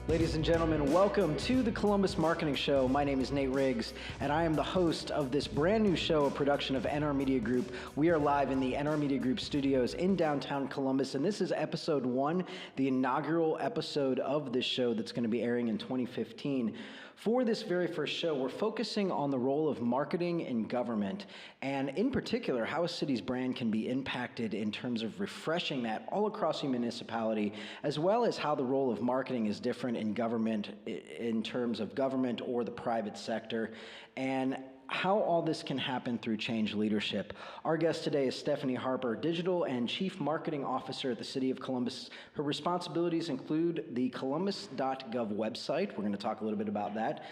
Ladies and gentlemen, welcome to the Columbus Marketing Show. My name is Nate Riggs, and I am the host of this brand new show, a production of NR Media Group. We are live in the NR Media Group studios in downtown Columbus, and this is episode 1, the inaugural episode of this show that's going to be airing in 2015. For this very first show, we're focusing on the role of marketing in government, and in particular, how a city's brand can be impacted in terms of refreshing that all across the municipality, as well as how the role of marketing is different in government, in terms of government or the private sector, and how all this can happen through change leadership. Our guest today is Stefphanie Harper, Digital and Chief Marketing Officer at the City of Columbus. Her responsibilities include the columbus.gov website. We're going to talk a little bit about that.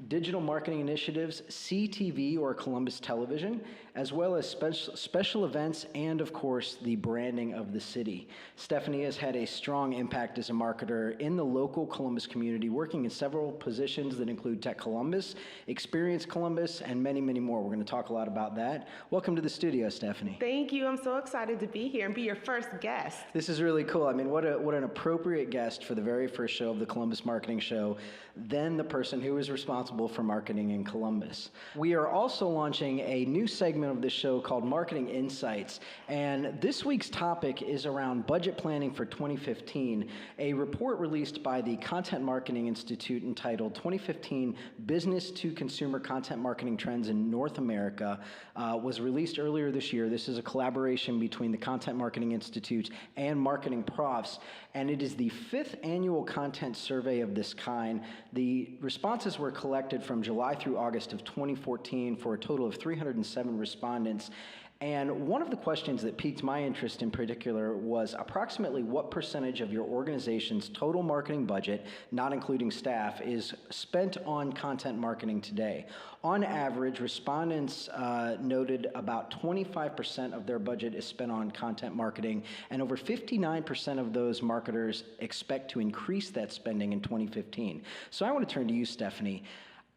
Digital marketing initiatives, CTV or Columbus Television, as well as special events, and of course, the branding of the city. Stefphanie has had a strong impact as a marketer in the local Columbus community, working in several positions that include Tech Columbus, Experience Columbus, and many, many more. We're going to talk a lot about that. Welcome to the studio, Stefphanie. Thank you. I'm so excited to be here and be your first guest. This is really cool. I mean, what an appropriate guest for the very first show of the Columbus Marketing Show, then the person who is responsible for marketing in Columbus. We are also launching a new segment of this show called Marketing Insights, and this week's topic is around budget planning for 2015. A report released by the Content Marketing Institute entitled 2015 Business to Consumer Content Marketing Trends in North America was released earlier this year. This is a collaboration between the Content Marketing Institute and Marketing Profs, and it is the 5th annual content survey of this kind. The responses were collected from July through August of 2014 for a total of 307 respondents. And one of the questions that piqued my interest in particular was approximately what percentage of your organization's total marketing budget, not including staff, is spent on content marketing today. On average, respondents noted about 25% of their budget is spent on content marketing, and over 59% of those marketers expect to increase that spending in 2015. So I want to turn to you, Stefphanie.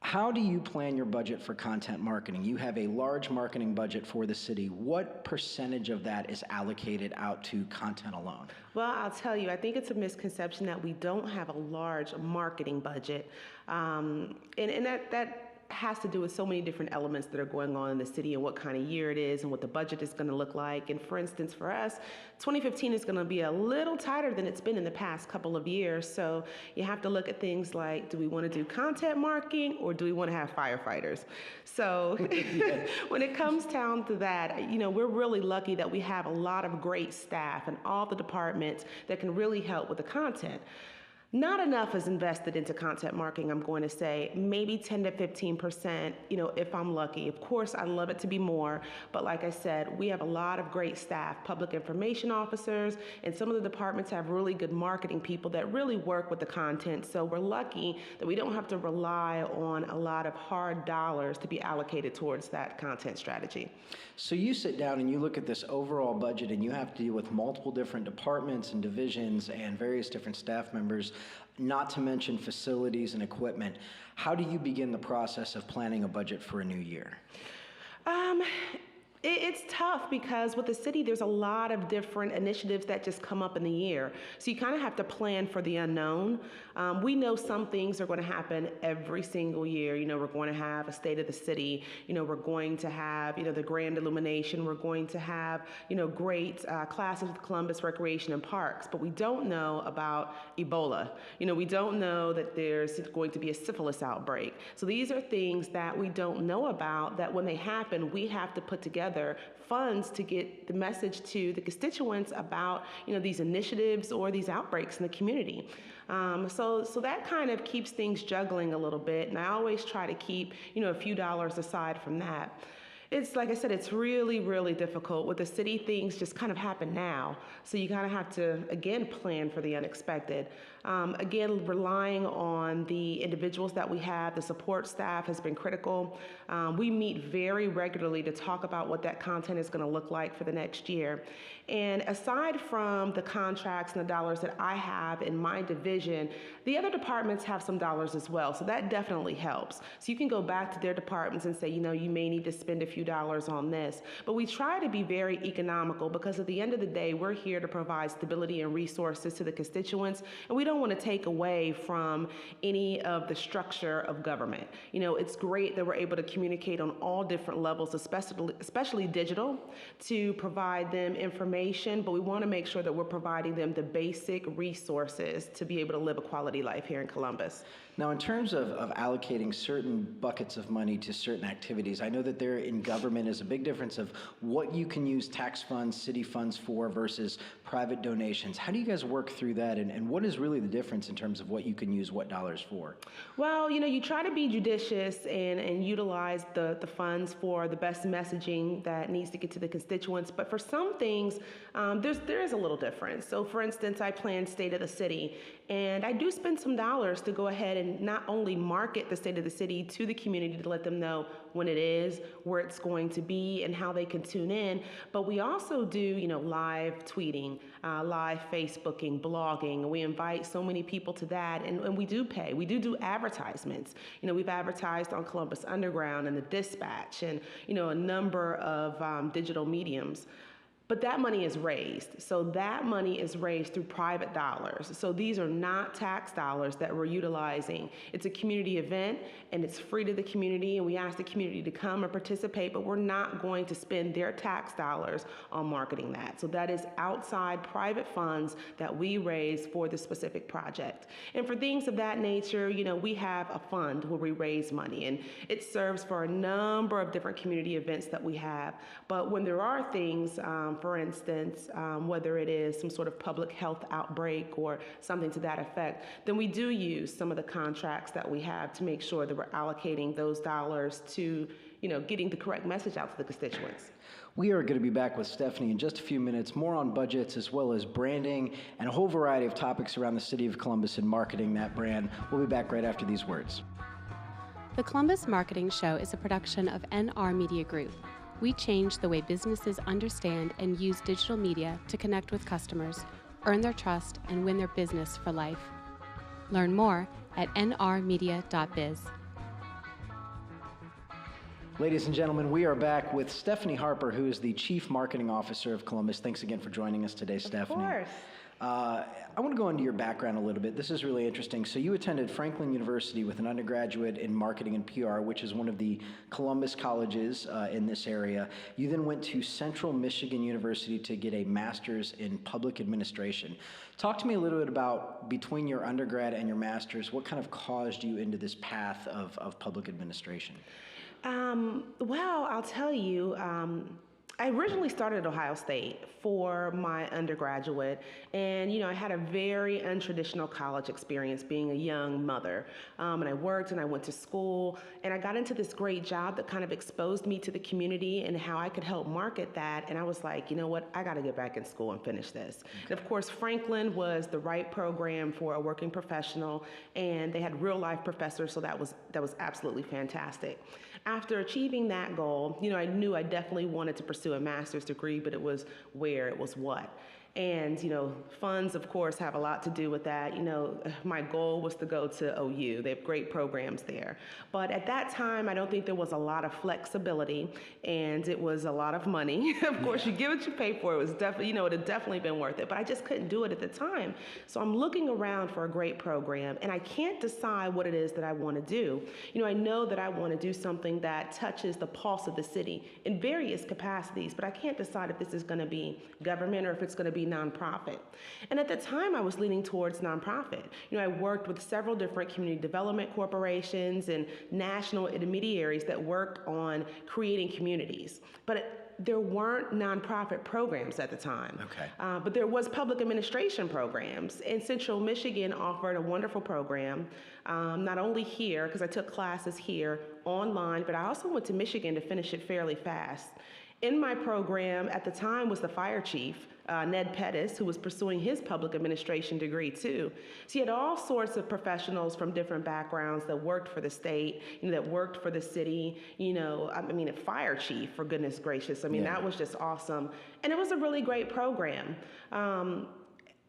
How do you plan your budget for content marketing? You have a large marketing budget for the city. What percentage of that is allocated out to content alone? Well, I'll tell you, I think it's a misconception that we don't have a large marketing budget. And that has to do with so many different elements that are going on in the city and what kind of year it is and what the budget is going to look like. And for instance, for us, 2015 is going to be a little tighter than it's been in the past couple of years. So you have to look at things like, do we want to do content marketing or do we want to have firefighters? So when it comes down to that, we're really lucky that we have a lot of great staff and all the departments that can really help with the content. Not enough is invested into content marketing, I'm going to say. Maybe 10 to 15%, if I'm lucky. Of course, I'd love it to be more, but like I said, we have a lot of great staff, public information officers, and some of the departments have really good marketing people that really work with the content. So we're lucky that we don't have to rely on a lot of hard dollars to be allocated towards that content strategy. So you sit down and you look at this overall budget, and you have to deal with multiple different departments and divisions and various different staff members, not to mention facilities and equipment. How do you begin the process of planning a budget for a new year? It's tough because with the city, there's a lot of different initiatives that just come up in the year. So you kind of have to plan for the unknown. We know some things are going to happen every single year. We're going to have a state of the city. We're going to have, the grand illumination. We're going to have, great classes with Columbus Recreation and Parks. But we don't know about Ebola. We don't know that there's going to be a syphilis outbreak. So these are things that we don't know about that when they happen, we have to put together funds to get the message to the constituents about these initiatives or these outbreaks in the community. So that kind of keeps things juggling a little bit, and I always try to keep a few dollars aside from that. It's like I said, it's really, really difficult. With the city, things just kind of happen now. So you kind of have to, again, plan for the unexpected. Again, relying on the individuals that we have, the support staff has been critical. We meet very regularly to talk about what that content is going to look like for the next year. And aside from the contracts and the dollars that I have in my division, the other departments have some dollars as well. So that definitely helps. So you can go back to their departments and say, you may need to spend a few few dollars on this. But we try to be very economical because at the end of the day, we're here to provide stability and resources to the constituents, and we don't want to take away from any of the structure of government. You know, it's great that we're able to communicate on all different levels, especially digital, to provide them information, but we want to make sure that we're providing them the basic resources to be able to live a quality life here in Columbus. Now, in terms of allocating certain buckets of money to certain activities, I know that there in government is a big difference of what you can use tax funds, city funds for versus private donations. How do you guys work through that, and what is really the difference in terms of what you can use what dollars for? Well, you know, you try to be judicious and utilize the funds for the best messaging that needs to get to the constituents, but for some things, there is a little difference. So, for instance, I plan State of the City, and I do spend some dollars to go ahead and not only market the State of the City to the community to let them know when it is, where it's going to be, and how they can tune in, but we also do, you know, live tweeting, live Facebooking, blogging. We invite so many people to that, and we do pay. We do advertisements. You know, we've advertised on Columbus Underground and the Dispatch and, you know, a number of digital mediums. But that money is raised. So that money is raised through private dollars. So these are not tax dollars that we're utilizing. It's a community event and it's free to the community, and we ask the community to come and participate, but we're not going to spend their tax dollars on marketing that. So that is outside private funds that we raise for the specific project. And for things of that nature, you know, we have a fund where we raise money, and it serves for a number of different community events that we have. But when there are things, for instance, whether it is some sort of public health outbreak or something to that effect, then we do use some of the contracts that we have to make sure that we're allocating those dollars to, you know, getting the correct message out to the constituents. We are going to be back with Stephanie in just a few minutes, more on budgets as well as branding and a whole variety of topics around the city of Columbus and marketing that brand. We'll be back right after these words. The Columbus Marketing Show is a production of NR Media Group. We change the way businesses understand and use digital media to connect with customers, earn their trust, and win their business for life. Learn more at nrmedia.biz. Ladies and gentlemen, we are back with Stefphanie Harper, who is the Chief Marketing Officer of Columbus. Thanks again for joining us today, Stephanie. Of course. I want to go into your background a little bit. This is really interesting. So you attended Franklin University with an undergraduate in marketing and PR, which is one of the Columbus colleges in this area. You then went to Central Michigan University to get a master's in public administration. Talk to me a little bit about, between your undergrad and your master's, what kind of caused you into this path of public administration? Well, I'll tell you, I originally started at Ohio State for my undergraduate, and you know, I had a very untraditional college experience being a young mother. And I worked and I went to school, and I got into this great job that kind of exposed me to the community and how I could help market that. And I was like, you know what, I got to get back in school and finish this. Okay. And of course, Franklin was the right program for a working professional, and they had real life professors, so that was absolutely fantastic. After achieving that goal, you know, I knew I definitely wanted to pursue a master's degree, but it was where, it was what. And, you know, funds, of course, have a lot to do with that. You know, my goal was to go to OU. They have great programs there. But at that time, I don't think there was a lot of flexibility, and it was a lot of money. Of course, you get what you pay for. It was definitely, you know, it had definitely been worth it. But I just couldn't do it at the time. So I'm looking around for a great program, and I can't decide what it is that I want to do. You know, I know that I want to do something that touches the pulse of the city in various capacities, but I can't decide if this is going to be government or if it's going to be nonprofit. And at the time, I was leaning towards nonprofit. You know, I worked with several different community development corporations and national intermediaries that worked on creating communities. But there weren't nonprofit programs at the time. Okay. But there was public administration programs. And Central Michigan offered a wonderful program, not only here, because I took classes here online, but I also went to Michigan to finish it fairly fast. In my program at the time was the fire chief, Ned Pettis, who was pursuing his public administration degree too. So you had all sorts of professionals from different backgrounds that worked for the state, you know, that worked for the city, you know, I mean, a fire chief, for goodness gracious. I mean, That was just awesome. And it was a really great program.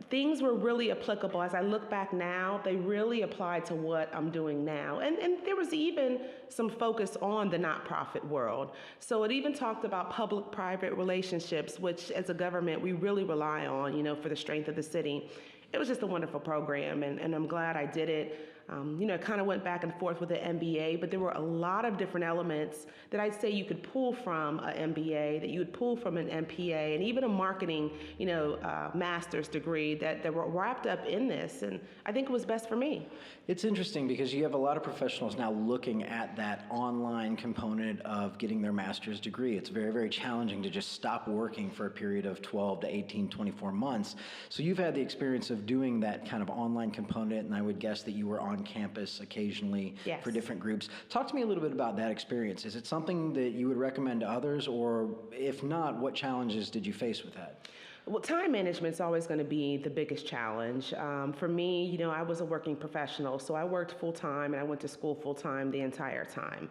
things were really applicable. As I look back now, they really applied to what I'm doing now. And there was even some focus on the nonprofit world. So it even talked about public-private relationships, which as a government, we really rely on, for the strength of the city. It was just a wonderful program, and I'm glad I did it. I kind of went back and forth with the MBA, but there were a lot of different elements that I'd say you could pull from an MBA, that you would pull from an MPA, and even a marketing, master's degree that were wrapped up in this, and I think it was best for me. It's interesting because you have a lot of professionals now looking at that online component of getting their master's degree. It's very, very challenging to just stop working for a period of 12 to 18, 24 months. So you've had the experience of doing that kind of online component, and I would guess that you were on campus occasionally Yes. for different groups. Talk to me a little bit about that experience. Is it something that you would recommend to others, or if not, what challenges did you face with that? Well, time management's always going to be the biggest challenge. For me, I was a working professional, so I worked full-time and I went to school full-time the entire time.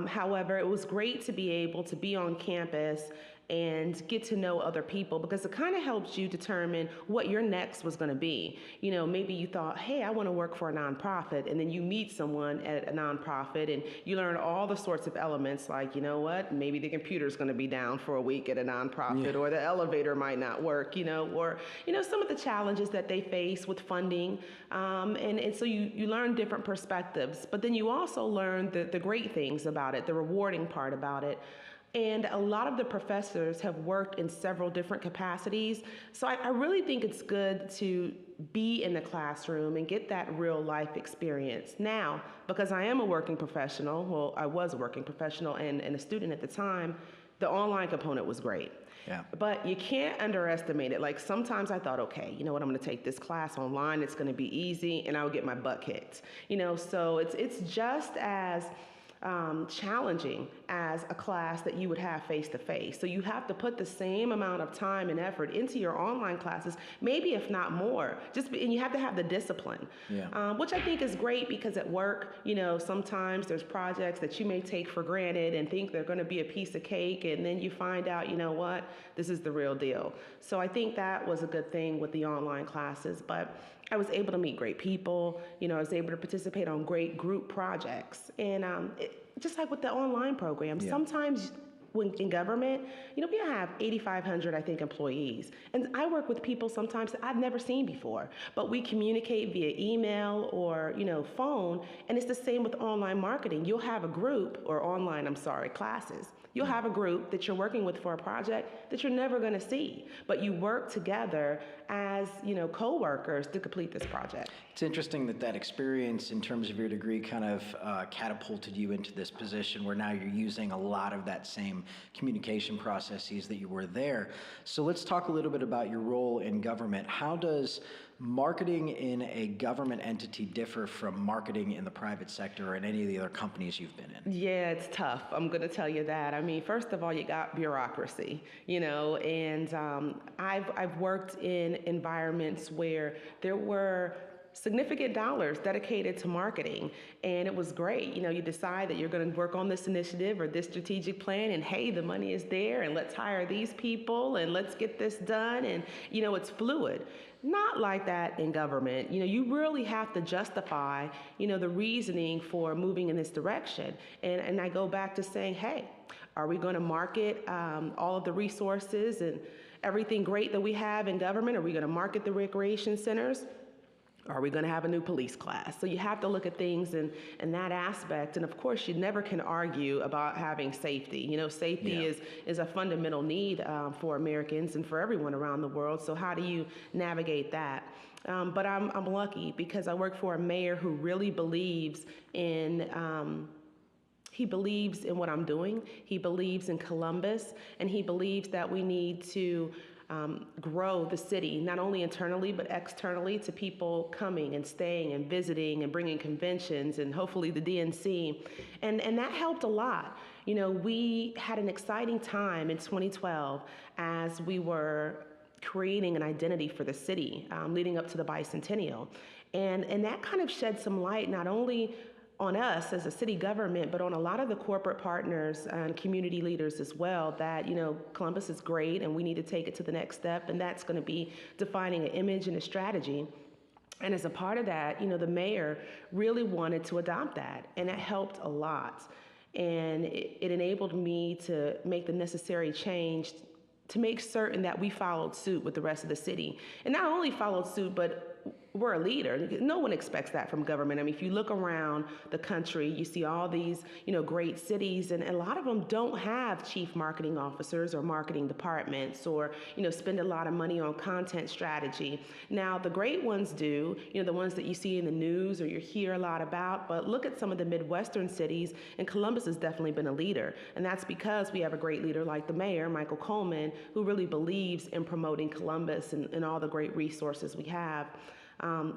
However, it was great to be able to be on campus and get to know other people, because it kind of helps you determine what your next was going to be. Maybe you thought, hey, I want to work for a nonprofit, and then you meet someone at a nonprofit and you learn all the sorts of elements, like, maybe the computer's going to be down for a week at a nonprofit, or the elevator might not work, or some of the challenges that they face with funding. And so you learn different perspectives, but then you also learn the great things about it, the rewarding part about it. And a lot of the professors have worked in several different capacities. So I really think it's good to be in the classroom and get that real life experience. Now, because I am a working professional, well, I was a working professional and a student at the time, the online component was great. Yeah. But you can't underestimate it. Like, sometimes I thought, okay, I'm going to take this class online, it's going to be easy, and I would get my butt kicked. So it's just as challenging as a class that you would have face-to-face. So you have to put the same amount of time and effort into your online classes, maybe if not more, and you have to have the discipline, which I think is great, because at work, sometimes there's projects that you may take for granted and think they're going to be a piece of cake, and then you find out, what, this is the real deal. So I think that was a good thing with the online classes, but I was able to meet great people. I was able to participate on great group projects. And just like with the online program, sometimes when in government, we have 8,500, I think, employees. And I work with people sometimes that I've never seen before, but we communicate via email or, phone, and it's the same with online marketing. You'll have a group, or classes. You'll have a group that you're working with for a project that you're never going to see, but you work together as, co-workers to complete this project. It's interesting that experience in terms of your degree kind of catapulted you into this position where now you're using a lot of that same communication processes that you were there. So let's talk a little bit about your role in government. How does marketing in a government entity differ from marketing in the private sector or in any of the other companies you've been in? Yeah, it's tough. I'm going to tell you that. I mean, first of all, you got bureaucracy, and I've worked in environments where there were significant dollars dedicated to marketing, and it was great. You decide that you're going to work on this initiative or this strategic plan, and hey, the money is there, and let's hire these people, and let's get this done, and it's fluid. Not like that in government. You really have to justify, the reasoning for moving in this direction. And I go back to saying, hey, are we going to market all of the resources and everything great that we have in government? Are we going to market the recreation centers? Are we going to have a new police class? So you have to look at things in that aspect. And of course, you never can argue about having safety. Safety is a fundamental need for Americans and for everyone around the world. So how do you navigate that? But I'm lucky because I work for a mayor who really believes in he believes in what I'm doing. He believes in Columbus, and he believes that we need to grow the city, not only internally, but externally, to people coming and staying and visiting and bringing conventions and hopefully the DNC. And that helped a lot. We had an exciting time in 2012 as we were creating an identity for the city leading up to the bicentennial. And that kind of shed some light not only on us as a city government, but on a lot of the corporate partners and community leaders as well, that, Columbus is great and we need to take it to the next step, and that's going to be defining an image and a strategy. And as a part of that, the mayor really wanted to adopt that, and it helped a lot. And it enabled me to make the necessary change to make certain that we followed suit with the rest of the city. And not only followed suit, but we're a leader. No one expects that from government. I mean, if you look around the country, you see all these, great cities, and a lot of them don't have chief marketing officers or marketing departments, or, spend a lot of money on content strategy. Now, the great ones do, the ones that you see in the news or you hear a lot about, but look at some of the Midwestern cities, and Columbus has definitely been a leader. And that's because we have a great leader like the mayor, Michael Coleman, who really believes in promoting Columbus and all the great resources we have.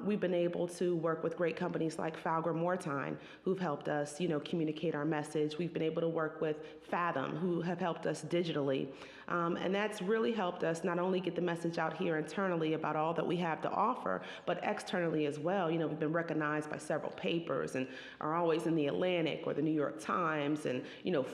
We've been able to work with great companies like Falger-Moortine, who've helped us, communicate our message. We've been able to work with Fathom, who have helped us digitally. And that's really helped us not only get the message out here internally about all that we have to offer, but externally as well. We've been recognized by several papers and are always in the Atlantic or the New York Times and,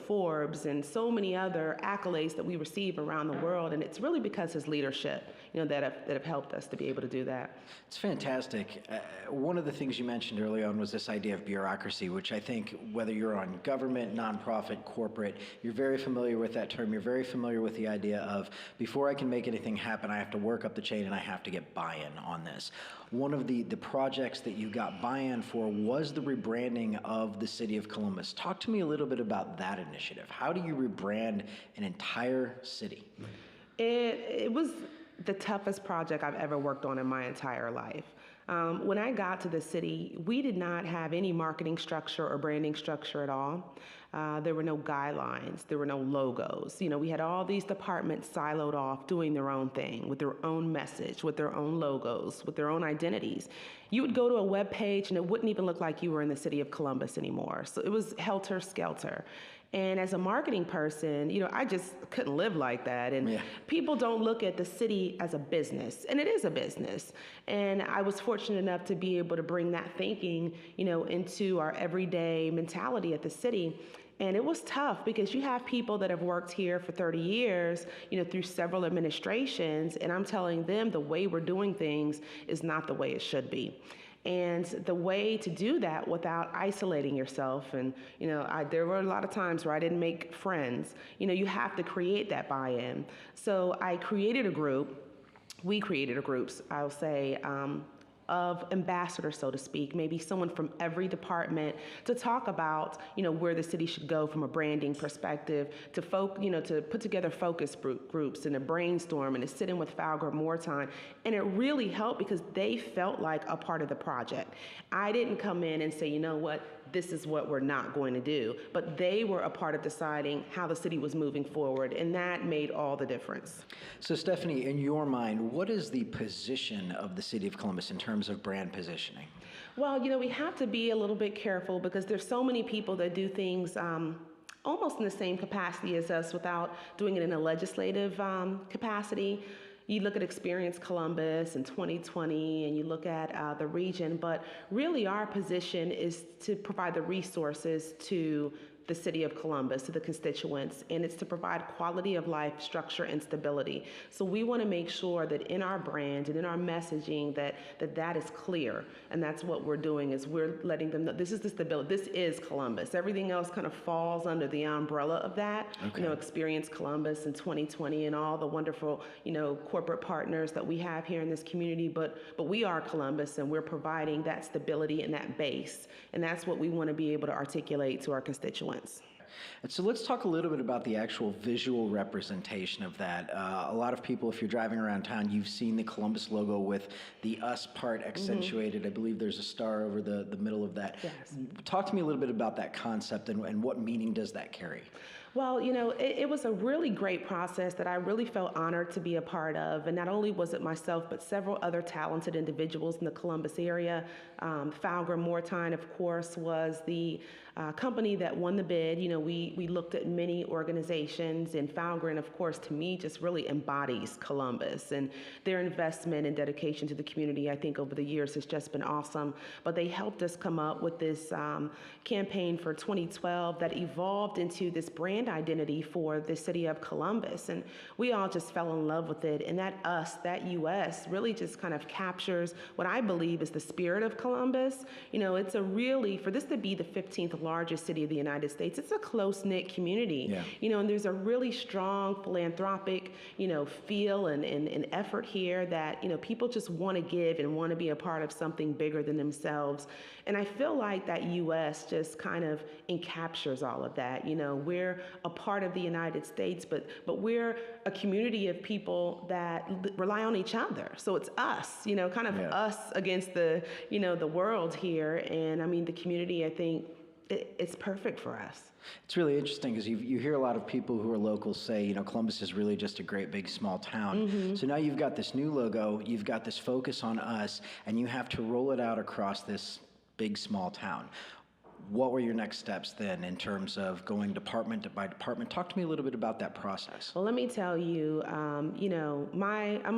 Forbes and so many other accolades that we receive around the world. And it's really because his leadership, that have helped us to be able to do that. It's fantastic. One of the things you mentioned early on was this idea of bureaucracy, which I think whether you're on government, nonprofit, corporate, you're very familiar with that term. You're very familiar with the idea of before I can make anything happen, I have to work up the chain and I have to get buy-in on this. One of the projects that you got buy-in for was the rebranding of the city of Columbus. Talk to me a little bit about that initiative. How do you rebrand an entire city? It was the toughest project I've ever worked on in my entire life. When I got to the city, we did not have any marketing structure or branding structure at all. There were no guidelines. There were no logos. We had all these departments siloed off doing their own thing with their own message, with their own logos, with their own identities. You would go to a web page and it wouldn't even look like you were in the city of Columbus anymore. So it was helter-skelter. And as a marketing person, I just couldn't live like that. And people don't look at the city as a business, and it is a business. And I was fortunate enough to be able to bring that thinking, into our everyday mentality at the city. And it was tough because you have people that have worked here for 30 years, through several administrations, and I'm telling them the way we're doing things is not the way it should be. And the way to do that without isolating yourself, and there were a lot of times where I didn't make friends. You have to create that buy-in. So I created a group. We created a group, I'll say, of ambassadors, so to speak, maybe someone from every department to talk about, where the city should go from a branding perspective, to to put together focus groups and a brainstorm and to sit in with Falger-Moortine. And it really helped because they felt like a part of the project. I didn't come in and say, this is what we're not going to do. But they were a part of deciding how the city was moving forward, and that made all the difference. So, Stephanie, in your mind, what is the position of the city of Columbus in terms of brand positioning? Well, we have to be a little bit careful because there's so many people that do things almost in the same capacity as us without doing it in a legislative capacity. You look at Experience Columbus in 2020, and you look at the region, but really our position is to provide the resources to the city of Columbus, to the constituents, and it's to provide quality of life, structure, and stability. So we want to make sure that in our brand and in our messaging that is clear, and that's what we're doing is we're letting them know this is the stability, this is Columbus. Everything else kind of falls under the umbrella of that. Okay. Experience Columbus in 2020 and all the wonderful, corporate partners that we have here in this community, but we are Columbus, and we're providing that stability and that base, and that's what we want to be able to articulate to our constituents. And so let's talk a little bit about the actual visual representation of that. A lot of people, if you're driving around town, you've seen the Columbus logo with the us part accentuated. Mm-hmm. I believe there's a star over the middle of that. Yes. Talk to me a little bit about that concept and what meaning does that carry? Well, it was a really great process that I really felt honored to be a part of. And not only was it myself, but several other talented individuals in the Columbus area. Falger-Moortine, of course, was the company that won the bid, we looked at many organizations, and Foundgren, of course, to me, just really embodies Columbus, and their investment and dedication to the community, I think, over the years has just been awesome. But they helped us come up with this campaign for 2012 that evolved into this brand identity for the city of Columbus, and we all just fell in love with it. And that that U.S. really just kind of captures what I believe is the spirit of Columbus. It's for this to be the 15th largest city of the United States, it's a close-knit community. Yeah. And there's a really strong philanthropic, feel and effort here that, people just want to give and want to be a part of something bigger than themselves. And I feel like that U.S. just kind of encaptures all of that. We're a part of the United States, but we're a community of people that rely on each other. So it's us, kind of us against the world here. And I mean, the community, I think, it's perfect for us. It's really interesting because you hear a lot of people who are locals say, Columbus is really just a great big small town. Mm-hmm. So now you've got this new logo, you've got this focus on us, and you have to roll it out across this big small town. What were your next steps then in terms of going department by department? Talk to me a little bit about that process. Well, let me tell you, I'm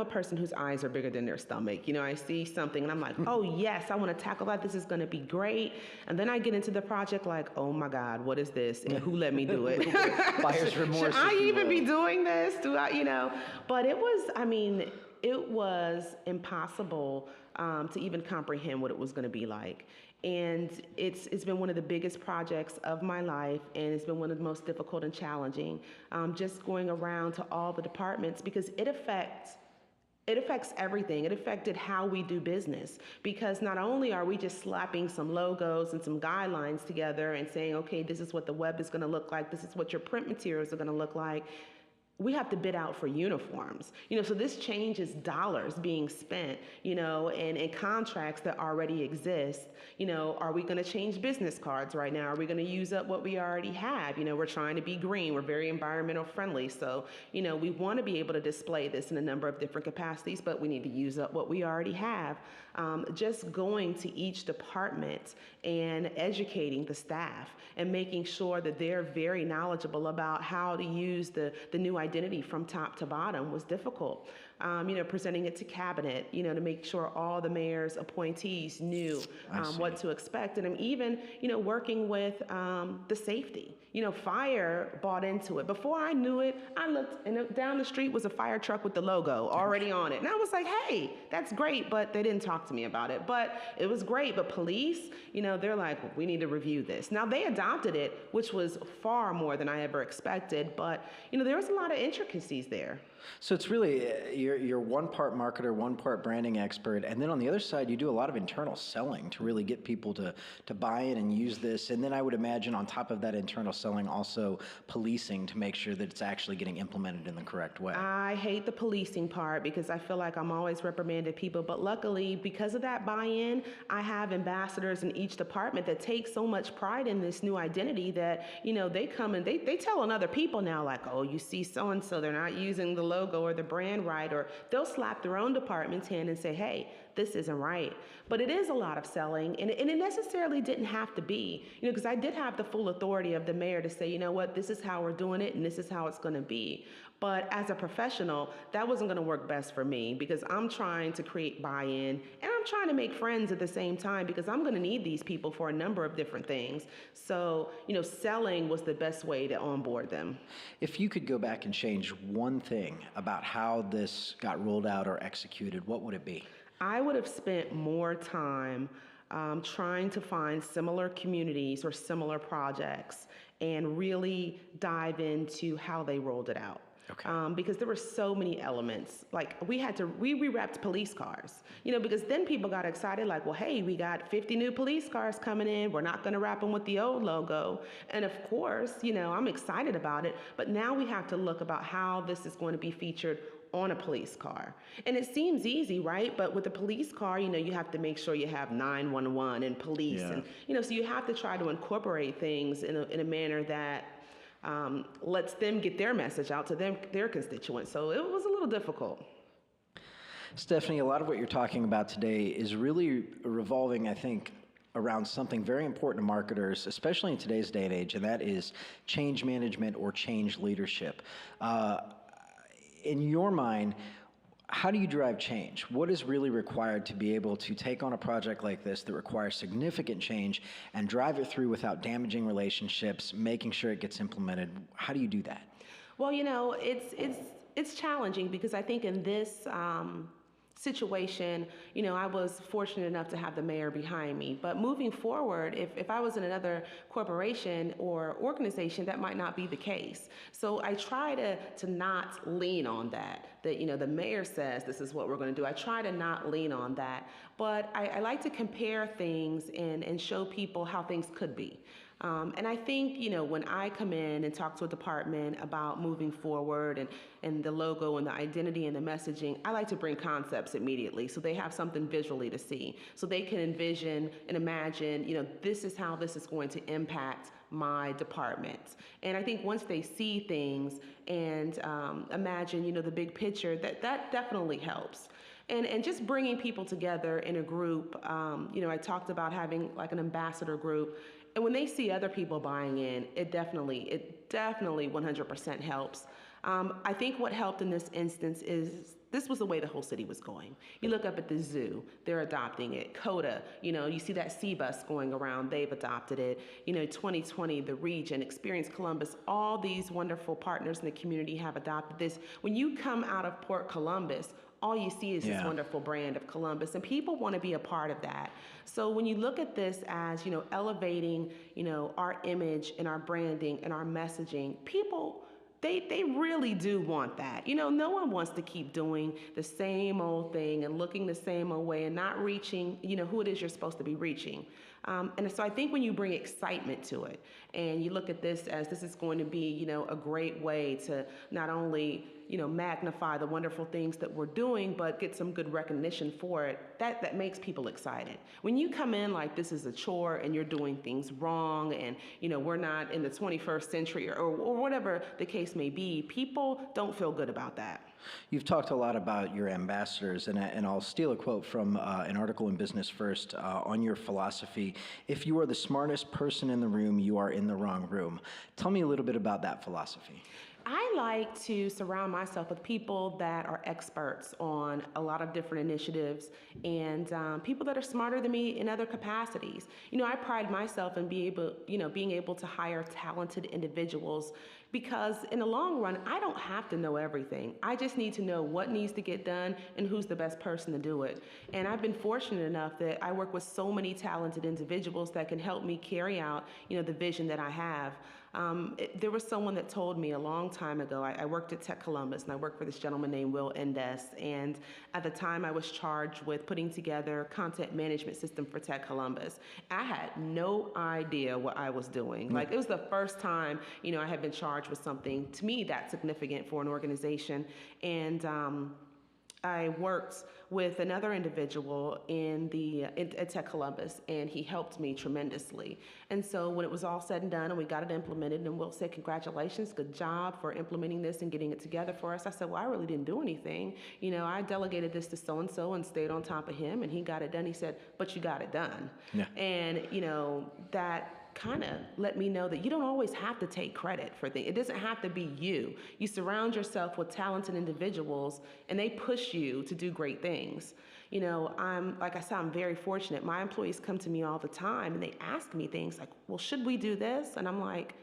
a person whose eyes are bigger than their stomach. I see something and I'm like, oh yes, I want to tackle that. This is going to be great. And then I get into the project like, oh my God, what is this? And who let me do it? Buyer's remorse. Should I even be doing this? But it was impossible to even comprehend what it was going to be like. And it's been one of the biggest projects of my life, and it's been one of the most difficult and challenging, just going around to all the departments, because it affects everything. It affected how we do business, because not only are we just slapping some logos and some guidelines together and saying, okay, this is what the web is going to look like, this is what your print materials are going to look like. We have to bid out for uniforms, so this changes dollars being spent, and contracts that already exist. Are we going to change business cards right now? Are we going to use up what we already have? We're trying to be green. We're very environmental friendly. So, we want to be able to display this in a number of different capacities, but we need to use up what we already have. Just going to each department and educating the staff and making sure that they're very knowledgeable about how to use the new identity from top to bottom was difficult. Presenting it to cabinet, to make sure all the mayor's appointees knew what to expect. And I'm even, working with the safety. Fire bought into it. Before I knew it, I looked and down the street was a fire truck with the logo already on it. And I was like, hey, that's great, but they didn't talk to me about it. But it was great. But police, they're like, well, we need to review this. Now they adopted it, which was far more than I ever expected. But, there was a lot of intricacies there. So it's really, you're one part marketer, one part branding expert, and then on the other side, you do a lot of internal selling to really get people to buy in and use this. And then I would imagine on top of that internal selling, also policing to make sure that it's actually getting implemented in the correct way. I hate the policing part because I feel like I'm always reprimanding people, but luckily, because of that buy-in, I have ambassadors in each department that take so much pride in this new identity that, they come and they telling other people now like, oh, you see so-and-so, they're not using the logo or the brand right, or they'll slap their own department's hand and say, hey, this isn't right. But it is a lot of selling, and it necessarily didn't have to be, because I did have the full authority of the mayor to say, what, this is how we're doing it, and this is how it's going to be. But as a professional, that wasn't going to work best for me because I'm trying to create buy-in and I'm trying to make friends at the same time because I'm going to need these people for a number of different things. So, selling was the best way to onboard them. If you could go back and change one thing about how this got rolled out or executed, what would it be? I would have spent more time trying to find similar communities or similar projects and really dive into how they rolled it out. Okay. Because there were so many elements. Like we rewrapped police cars, because then people got excited like, well, hey, we got 50 new police cars coming in. We're not going to wrap them with the old logo. And of course, I'm excited about it. But now we have to look about how this is going to be featured on a police car. And it seems easy, right? But with a police car, you have to make sure you have 911 and police. Yeah. And, so you have to try to incorporate things in a manner that lets them get their message out to their constituents. So it was a little difficult. Stephanie, a lot of what you're talking about today is really revolving, I think, around something very important to marketers, especially in today's day and age, and that is change management or change leadership. In your mind, how do you drive change? What is really required to be able to take on a project like this that requires significant change and drive it through without damaging relationships, making sure it gets implemented? How do you do that? Well, it's challenging because I think in this situation, I was fortunate enough to have the mayor behind me. But moving forward, if I was in another corporation or organization, that might not be the case. So I try to not lean on that the mayor says this is what we're going to do. I try to not lean on that. But I like to compare things and show people how things could be. And I think, when I come in and talk to a department about moving forward and the logo and the identity and the messaging, I like to bring concepts immediately so they have something visually to see. So they can envision and imagine, this is how this is going to impact my department. And I think once they see things and imagine, the big picture, that definitely helps. And just bringing people together in a group, I talked about having like an ambassador group. And when they see other people buying in, it definitely 100% helps. I think what helped in this instance is this was the way the whole city was going. You look up at the zoo, they're adopting it. CODA, you see that C-Bus going around, they've adopted it. 2020, the region, Experience Columbus, all these wonderful partners in the community have adopted this. When you come out of Port Columbus, all you see is this wonderful brand of Columbus, and people want to be a part of that. So when you look at this as, elevating, our image and our branding and our messaging, people, they really do want that. No one wants to keep doing the same old thing and looking the same old way and not reaching, who it is you're supposed to be reaching. And so I think when you bring excitement to it and you look at this as this is going to be, a great way to not only magnify the wonderful things that we're doing, but get some good recognition for it, that makes people excited. When you come in like this is a chore and you're doing things wrong and, we're not in the 21st century or whatever the case may be, people don't feel good about that. You've talked a lot about your ambassadors, and I'll steal a quote from an article in Business First on your philosophy. If you are the smartest person in the room, you are in the wrong room. Tell me a little bit about that philosophy. I like to surround myself with people that are experts on a lot of different initiatives and people that are smarter than me in other capacities. I pride myself in being able to hire talented individuals because in the long run, I don't have to know everything. I just need to know what needs to get done and who's the best person to do it. And I've been fortunate enough that I work with so many talented individuals that can help me carry out, the vision that I have. There was someone that told me a long time ago, I worked at Tech Columbus and I worked for this gentleman named Will Endes, and at the time I was charged with putting together a content management system for Tech Columbus. I had no idea what I was doing. Like it was the first time, I had been charged with something to me that significant for an organization, and I worked with another individual at Tech Columbus, and he helped me tremendously. And so when it was all said and done and we got it implemented, and Will said, "Congratulations, good job for implementing this and getting it together for us." I said, "Well, I really didn't do anything. I delegated this to so-and-so and stayed on top of him, and he got it done." He said, "But you got it done." Yeah. And, that kind of let me know that you don't always have to take credit for things. It doesn't have to be you. You surround yourself with talented individuals and they push you to do great things. I'm very fortunate. My employees come to me all the time and they ask me things like, "Well, should we do this?" And I'm like,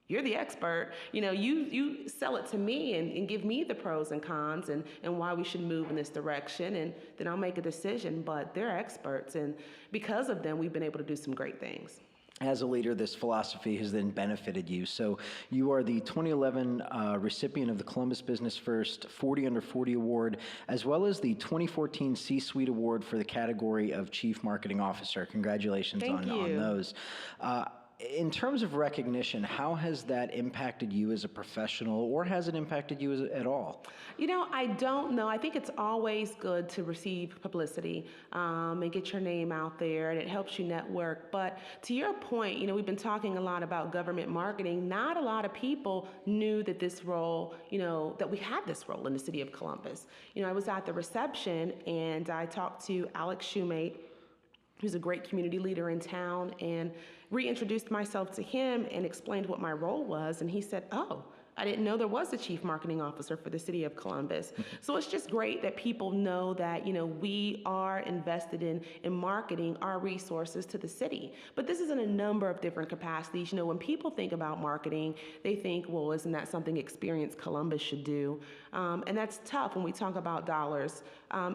"You're the expert. You sell it to me and give me the pros and cons and why we should move in this direction, and then I'll make a decision." But they're experts, and because of them, we've been able to do some great things. As a leader, this philosophy has then benefited you. So you are the 2011 recipient of the Columbus Business First 40 Under 40 Award, as well as the 2014 C-Suite Award for the category of Chief Marketing Officer. Congratulations on those. In terms of recognition, how has that impacted you as a professional, or has it impacted you at all? I don't know. I think it's always good to receive publicity and get your name out there, and it helps you network. But to your point, we've been talking a lot about government marketing. Not a lot of people knew that this role, that we had this role in the city of Columbus. I was at the reception and I talked to Alex Shoemate, who's a great community leader in town, and reintroduced myself to him and explained what my role was. And he said, oh, I didn't know there was a chief marketing officer for the city of Columbus. So it's just great that people know that, we are invested in marketing our resources to the city. But this is in a number of different capacities. When people think about marketing, they think, well, isn't that something Experience Columbus should do? And that's tough when we talk about dollars.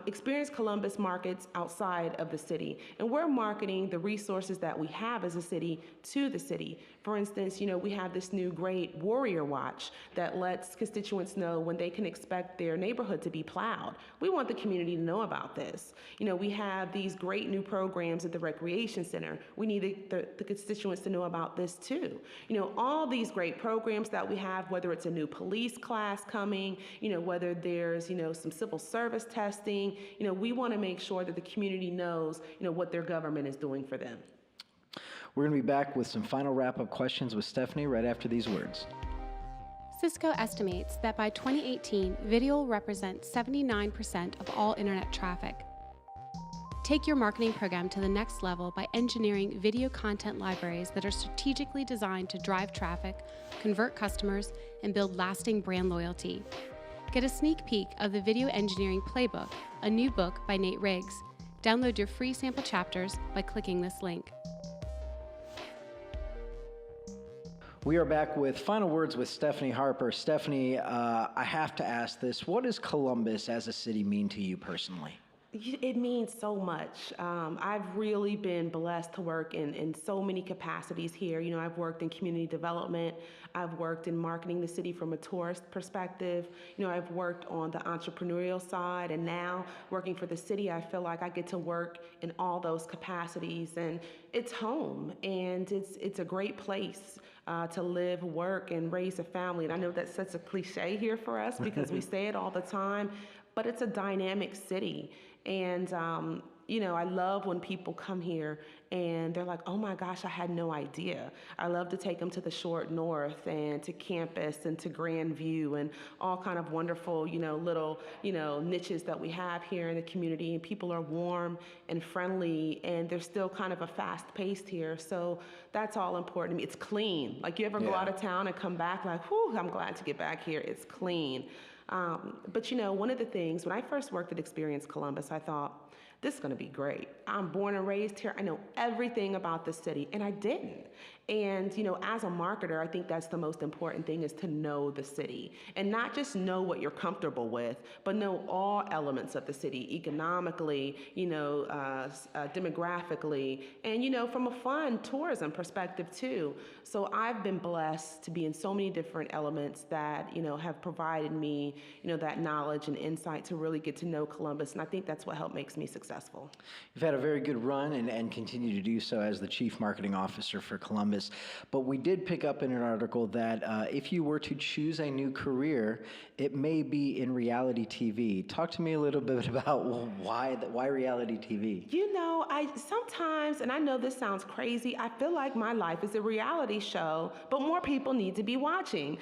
Experience Columbus markets outside of the city, and we're marketing the resources that we have as a city to the city. For instance, we have this new great Warrior Watch that lets constituents know when they can expect their neighborhood to be plowed. We want the community to know about this. We have these great new programs at the Recreation Center. We need the constituents to know about this too. All these great programs that we have, whether it's a new police class coming, whether there's, some civil service testing, we want to make sure that the community knows, what their government is doing for them. We're going to be back with some final wrap-up questions with Stephanie right after these words. Cisco estimates that by 2018, video will represent 79% of all internet traffic. Take your marketing program to the next level by engineering video content libraries that are strategically designed to drive traffic, convert customers, and build lasting brand loyalty. Get a sneak peek of the Video Engineering Playbook, a new book by Nate Riggs. Download your free sample chapters by clicking this link. We are back with final words with Stefphanie Harper. Stephanie, I have to ask this. What does Columbus as a city mean to you personally? It means so much. I've really been blessed to work in so many capacities here. I've worked in community development. I've worked in marketing the city from a tourist perspective. I've worked on the entrepreneurial side, and now working for the city, I feel like I get to work in all those capacities. And it's home, and it's a great place to live, work, and raise a family. And I know that's such a cliche here for us because we say it all the time, but it's a dynamic city. And, I love when people come here and they're like, oh my gosh, I had no idea. I love to take them to the Short North and to campus and to Grand View and all kind of wonderful, little, niches that we have here in the community. And people are warm and friendly, and there's still kind of a fast pace here. So that's all important to me. It's clean. Like, you ever go out of town and come back like, whew, I'm glad to get back here. It's clean. But one of the things, when I first worked at Experience Columbus, I thought, this is going to be great. I'm born and raised here. I know everything about the city, and I didn't. And, as a marketer, I think that's the most important thing, is to know the city, and not just know what you're comfortable with, but know all elements of the city, economically, demographically, and, from a fun tourism perspective too. So I've been blessed to be in so many different elements that, have provided me, that knowledge and insight to really get to know Columbus. And I think that's what helped makes me successful. You've had a very good run and continue to do so as the Chief Marketing Officer for Columbus. But we did pick up in an article that if you were to choose a new career, it may be in reality TV. Talk to me a little bit about why reality TV? I sometimes, and I know this sounds crazy, I feel like my life is a reality show, but more people need to be watching.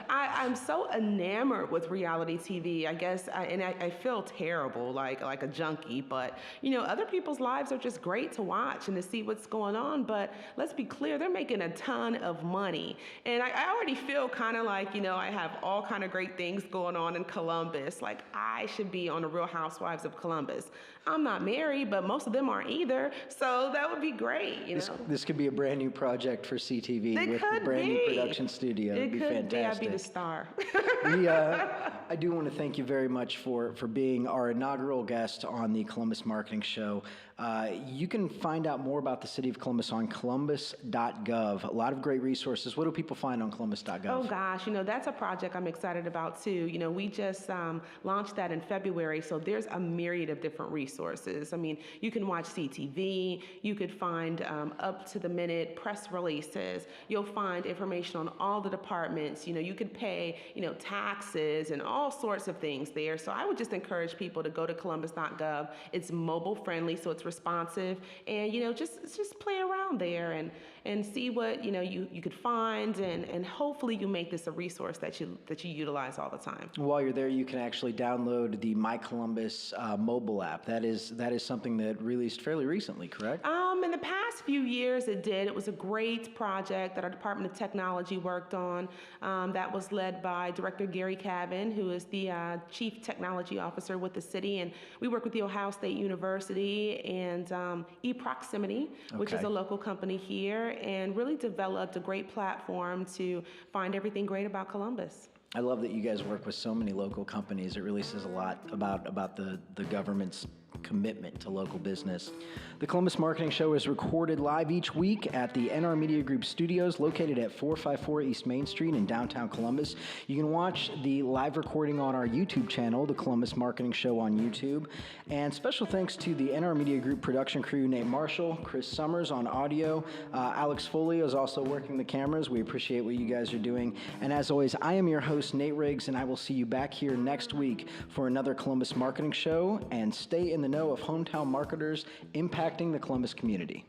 I'm so enamored with reality TV, I guess, and I feel terrible, like a junkie, but, other people's lives are just great to watch and to see what's going on. But let's be clear, they're making a ton of money. And I already feel kind of like, I have all kind of great things going on in Columbus. Like, I should be on the Real Housewives of Columbus. I'm not married, but most of them aren't either. So that would be great, This could be a brand new project for CTV with a brand new production studio. It'd be fantastic. I'd be the star. I do want to thank you very much for being our inaugural guest on the Columbus Marketing Show. You can find out more about the City of Columbus on columbus.gov. A lot of great resources. What do people find on columbus.gov? Oh gosh, that's a project I'm excited about too. We just launched that in February, so there's a myriad of different resources. I mean, you can watch CTV, you could find up-to-the-minute press releases, you'll find information on all the departments, you could pay, taxes and all sorts of things there. So I would just encourage people to go to columbus.gov. It's mobile friendly, so it's responsive, and just play around there and see what you could find, and hopefully you make this a resource that you utilize all the time. While you're there, you can actually download the My Columbus mobile app. That is something that released fairly recently, correct? In the past few years, it did. It was a great project that our Department of Technology worked on. That was led by Director Gary Cavan, who is the Chief Technology Officer with the city, and we work with the Ohio State University and eProximity, which is a local company here, and really developed a great platform to find everything great about Columbus. I love that you guys work with so many local companies. It really says a lot about the government's commitment to local business. The Columbus Marketing Show is recorded live each week at the NR Media Group studios located at 454 East Main Street in downtown Columbus. You can watch the live recording on our YouTube channel, the Columbus Marketing Show on YouTube. And special thanks to the NR Media Group production crew, Nate Marshall, Chris Summers on audio. Alex Foley is also working the cameras. We appreciate what you guys are doing. And as always, I am your host, Nate Riggs, and I will see you back here next week for another Columbus Marketing Show. And stay in the know of hometown marketers impacting the Columbus community.